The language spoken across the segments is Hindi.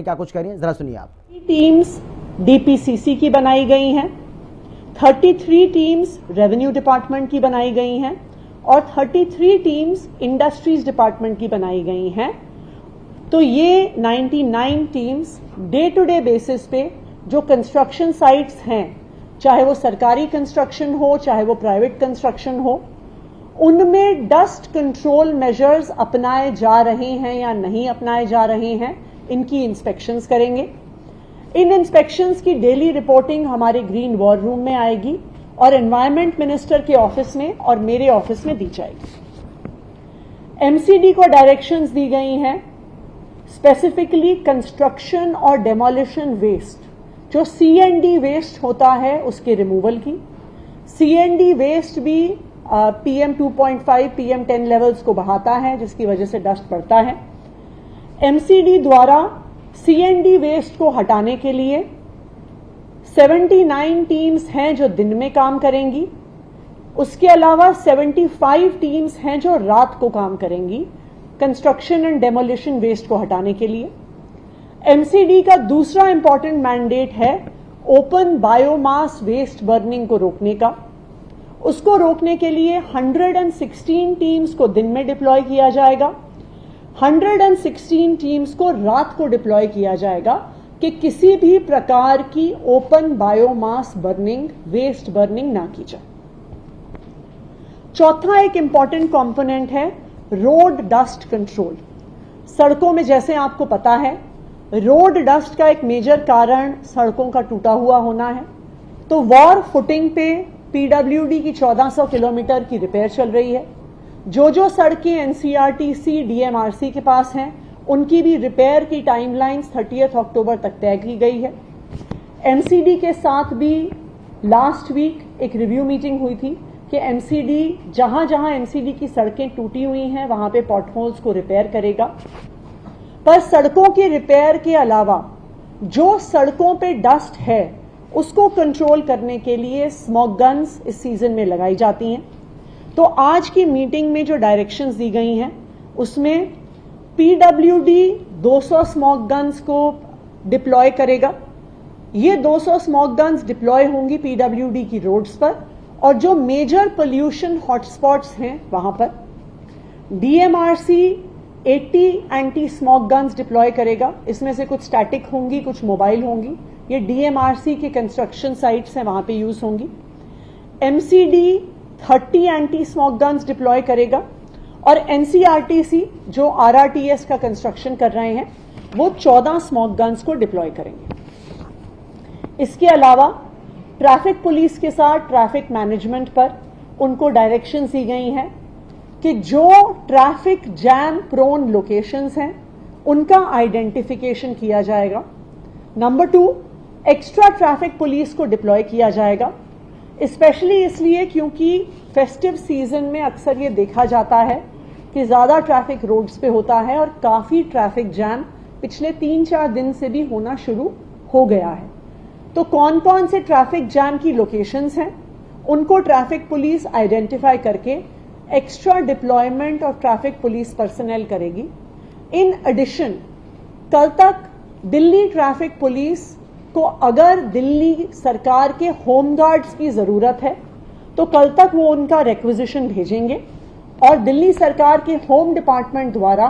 क्या कुछ कह रही हैं, जरा सुनिए आप। टीम्स डीपीसीसी की बनाई गई हैं, 33 टीम्स रेवेन्यू डिपार्टमेंट की बनाई गई हैं और 33 टीम्स इंडस्ट्रीज डिपार्टमेंट की बनाई गई हैं। तो ये 99 teams day to day basis पे जो कंस्ट्रक्शन साइट्स हैं, चाहे वो सरकारी कंस्ट्रक्शन हो चाहे वो प्राइवेट कंस्ट्रक्शन हो, उनमें डस्ट कंट्रोल मेजर्स अपनाए जा रहे हैं या नहीं अपनाए जा रहे हैं, इनकी इंस्पेक्शंस करेंगे। इन इंस्पेक्शंस की डेली रिपोर्टिंग हमारे ग्रीन वॉर रूम में आएगी और एनवायरमेंट मिनिस्टर के ऑफिस में और मेरे ऑफिस में दी जाएगी। एमसीडी को डायरेक्शंस दी गई हैं, स्पेसिफिकली कंस्ट्रक्शन और डेमोलिशन वेस्ट, जो सीएनडी वेस्ट होता है उसके रिमूवल की। सीएनडी वेस्ट भी PM 2.5 PM 10 लेवल्स को बढ़ाता है, जिसकी वजह से डस्ट बढ़ता है। एमसीडी द्वारा सीएनडी वेस्ट को हटाने के लिए 79 टीम्स हैं जो दिन में काम करेंगी, उसके अलावा 75 टीम्स हैं जो रात को काम करेंगी कंस्ट्रक्शन एंड डेमोलिशन वेस्ट को हटाने के लिए। एमसीडी का दूसरा इंपॉर्टेंट मैंडेट है ओपन बायोमास वेस्ट बर्निंग को रोकने का। उसको रोकने के लिए 116 टीम्स को दिन में डिप्लॉय किया जाएगा, 116 टीम्स को रात को डिप्लॉय किया जाएगा कि किसी भी प्रकार की open biomass burning, waste burning ना की जाए। चौथा एक इंपॉर्टेंट कंपोनेंट है रोड डस्ट कंट्रोल। सड़कों में, जैसे आपको पता है, रोड डस्ट का एक मेजर कारण सड़कों का टूटा हुआ होना है। तो वॉर फुटिंग पे पीडब्ल्यूडी की 1400 किलोमीटर की रिपेयर चल रही है। जो सड़कें एनसीआरटीसी डीएमआरसी के पास हैं, उनकी भी रिपेयर की टाइमलाइंस 30 अक्टूबर तक तय की गई है। एमसीडी के साथ भी लास्ट वीक एक रिव्यू मीटिंग हुई थी कि एमसीडी जहां जहां एमसीडी की सड़कें टूटी हुई हैं वहां पे पॉटहोल्स को रिपेयर करेगा। पर सड़कों की रिपेयर के अलावा जो सड़कों पे डस्ट है उसको कंट्रोल करने के लिए स्मोक गन्स इस सीजन में लगाई जाती हैं। तो आज की मीटिंग में जो डायरेक्शंस दी गई हैं उसमें पीडब्ल्यूडी 200 स्मोक गन्स को डिप्लॉय करेगा। ये 200 स्मोक गन्स डिप्लॉय होंगी पीडब्ल्यूडी की रोड्स पर और जो मेजर पोल्यूशन हॉटस्पॉट्स हैं वहां पर। DMRC 80 anti smoke guns deploy करेगा। इसमें से कुछ स्टैटिक होंगी, कुछ मोबाइल होंगी। ये डीएमआरसी के कंस्ट्रक्शन साइट्स हैं, वहां पे यूज होंगी। MCD 30 anti smoke guns deploy करेगा और एनसीआरटीसी जो आरआरटीएस का कंस्ट्रक्शन कर रहे हैं वो 14 स्मोक गन्स को डिप्लॉय करेंगे। इसके अलावा ट्रैफिक पुलिस के साथ ट्रैफिक मैनेजमेंट पर उनको डायरेक्शंस दी गई हैं कि जो ट्रैफिक जैम प्रोन लोकेशंस हैं उनका आइडेंटिफिकेशन किया जाएगा। नंबर 2, एक्स्ट्रा ट्रैफिक पुलिस को डिप्लॉय किया जाएगा, स्पेशली इसलिए क्योंकि फेस्टिव सीजन में अक्सर ये देखा जाता है कि ज्यादा ट्रैफिक रोड्स पे होता है और काफी ट्रैफिक जैम पिछले 3-4 दिन से भी होना शुरू हो गया है। तो कौन कौन से ट्रैफिक जैम की लोकेशंस हैं उनको ट्रैफिक पुलिस आइडेंटिफाई करके एक्स्ट्रा डिप्लॉयमेंट और ट्रैफिक पुलिस पर्सनल करेगी। इन एडिशन कल तक दिल्ली ट्रैफिक पुलिस को अगर दिल्ली सरकार के होमगार्ड्स की जरूरत है तो कल तक वो उनका रिक्विजिशन भेजेंगे और दिल्ली सरकार के होम डिपार्टमेंट द्वारा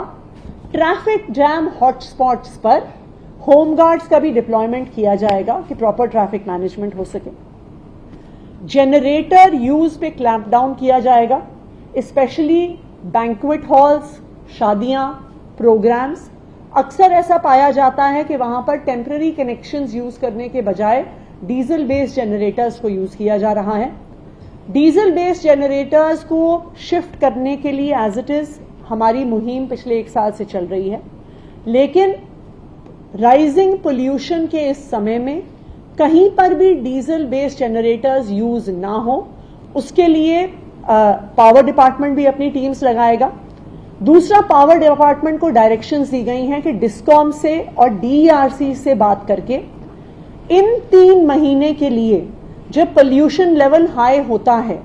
ट्रैफिक जैम हॉटस्पॉट्स पर होमगार्ड्स का भी डिप्लॉयमेंट किया जाएगा कि प्रॉपर ट्रैफिक मैनेजमेंट हो सके। जनरेटर यूज पे क्लैंप डाउन किया जाएगा, स्पेशली बैंक्वेट हॉल्स, शादियां, प्रोग्राम्स। अक्सर ऐसा पाया जाता है कि वहां पर टेम्पररी कनेक्शंस यूज करने के बजाय डीजल बेस्ड जनरेटर्स को यूज किया जा रहा है। डीजल बेस्ड जनरेटर्स को शिफ्ट करने के लिए एज इट इज हमारी मुहिम पिछले 1 साल से चल रही है, लेकिन राइजिंग पोल्यूशन के इस समय में कहीं पर भी डीजल बेस्ड जनरेटर्स यूज ना हो, उसके लिए पावर डिपार्टमेंट भी अपनी टीम्स लगाएगा। दूसरा, पावर डिपार्टमेंट को डायरेक्शंस दी गई हैं कि डिस्कॉम से और डीईआरसी से बात करके इन 3 महीने के लिए जब पोल्यूशन लेवल हाई होता है,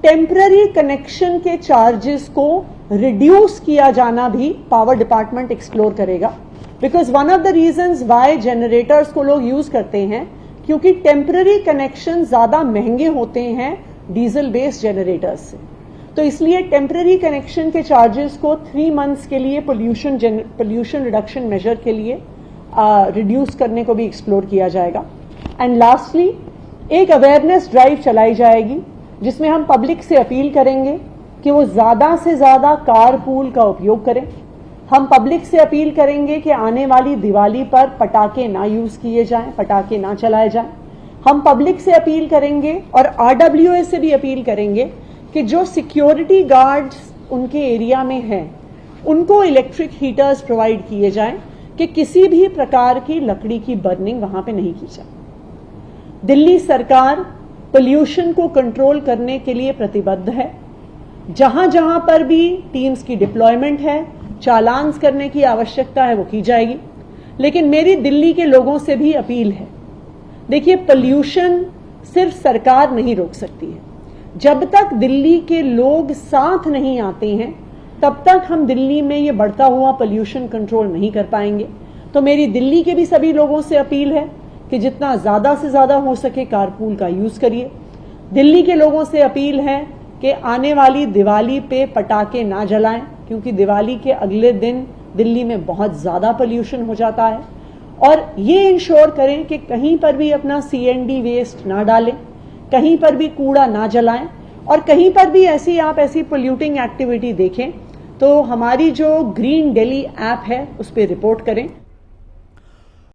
टेम्पररी कनेक्शन के चार्जेस को रिड्यूस किया जाना भी पावर डिपार्टमेंट एक्सप्लोर करेगा because one of the reasons Y generators को लोग यूज करते हैं क्योंकि टेम्पररी कनेक्शन ज्यादा महंगे होते हैं डीजल बेस्ड जनरेटर्स से। तो इसलिए टेम्पररी कनेक्शन के चार्जेस को 3 मंथ्स के लिए पोल्यूशन रिडक्शन मेजर के लिए रिड्यूस करने को भी एक्सप्लोर किया जाएगा। एंड लास्टली एक अवेयरनेस ड्राइव चलाई जाएगी जिसमें हम पब्लिक से अपील करेंगे कि वो ज्यादा से ज्यादा कारपूल का उपयोग करें। हम पब्लिक से अपील करेंगे कि आने वाली दिवाली पर पटाखे ना यूज किए जाएं, पटाखे ना चलाए जाएं। हम पब्लिक से अपील करेंगे और RWA से भी अपील करेंगे कि जो सिक्योरिटी गार्ड्स उनके एरिया में हैं उनको इलेक्ट्रिक हीटर्स प्रोवाइड किए जाएं कि किसी भी प्रकार की लकड़ी की बर्निंग वहां पे नहीं की जाए। दिल्ली सरकार पोल्यूशन को कंट्रोल करने के लिए प्रतिबद्ध है। जहां जहां पर भी टीम्स की डिप्लॉयमेंट है, चालान्स करने की आवश्यकता है, वो की जाएगी। लेकिन मेरी दिल्ली के लोगों से भी अपील है, देखिए पोल्यूशन सिर्फ सरकार नहीं रोक सकती है। जब तक दिल्ली के लोग साथ नहीं आते हैं तब तक हम दिल्ली में ये बढ़ता हुआ पोल्यूशन कंट्रोल नहीं कर पाएंगे। तो मेरी दिल्ली के भी सभी लोगों से अपील है कि जितना ज्यादा से ज्यादा हो सके कारपूल का यूज करिए। दिल्ली के लोगों से अपील है कि आने वाली दिवाली पे पटाखे ना जलाएं क्योंकि दिवाली के अगले दिन दिल्ली में बहुत ज्यादा पोल्यूशन हो जाता है। और ये इंश्योर करें कि कहीं पर भी अपना CND वेस्ट ना डालें, कहीं पर भी कूड़ा ना जलाएं, और कहीं पर भी ऐसी पोल्यूटिंग एक्टिविटी देखें तो हमारी जो ग्रीन दिल्ली ऐप है उस पर रिपोर्ट करें।